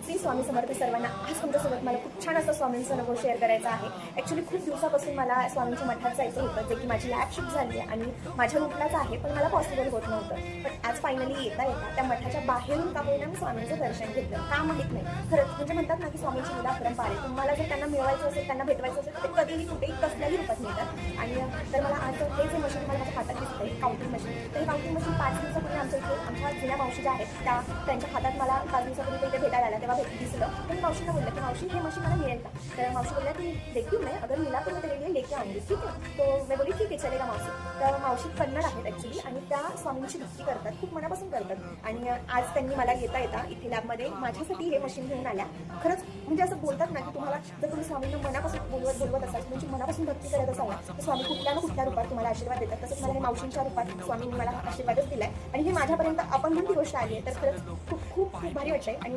श्री स्वामी समर्थ सर्वांना. आज तुमच्यासोबत मला खूप छान असा स्वामींचा अनुभव शेअर करायचा आहे. ॲक्च्युली खूप दिवसापासून मला स्वामींच्या मठात जायचं होतं, जे की माझी लॅब शिफ्ट झाली आहे आणि माझ्या रूटलाच आहे, पण मला पॉसिबल होत नव्हतं. पण आज फायनली येता त्या मठाच्या बाहेरून का होईना मी स्वामींचं दर्शन घेतलं. का माहीत नाही, खरंच म्हणजे म्हणतात ना की स्वामींची लीला अपरंपार आहे. तुम्हाला जर त्यांना मिळवायचं असेल, त्यांना भेटवायचं असेल, ते कधीही कुठेही कसल्याही रूपात मिळतात. आणि तर मला आज हे जे मशीन मला माझ्या हातात दिसतंय, काउंटिंग मशीन, तर हे काउंटिंग मशीन 5 दिवसापूर्वी आमच्या इथे आमच्या जुन्या मावशी ज्या आहेत त्यांच्या हातात मला 5 दिवसापूर्वी ते इथे भेटायला आल्या, तेव्हा दिसलं. तर मी मावशीला बोललं की मावशी हे मशीन मला मिळेल का? तर मावशी बोलल्या की देखील नाही, अगर मिला तो मैं तेरे लिए लेके आऊंगी, ठीक आहे. तो मैं बोली ठीक आहे, चलेगा मावशी. तर मावशी कन्नड आहेत ॲक्च्युली आणि त्या स्वामींची भक्ती करतात, खूप मनापासून करतात. आणि आज त्यांनी मला येता इथे लॅबमध्ये माझ्यासाठी हे मशीन घेऊन आल्या. खरंच म्हणजे असं बोलतात ना की तुम्हाला जर तुम्ही स्वामींना मनापासून बोलवत असाल, तुमची मनापासून भक्ती करत असाल ना, तर स्वामी कुठल्या ना कुठल्या रूपात तुम्हाला आशीर्वाद देतात. तसंच मला हे मावशींच्या रूपात स्वामींनी मला आशीर्वादच दिलाय आणि हे माझ्यापर्यंत आपण म्हणती गोष्ट आली आहे, तर खरंच खूप खूप खूप भारी वाटतंय. आणि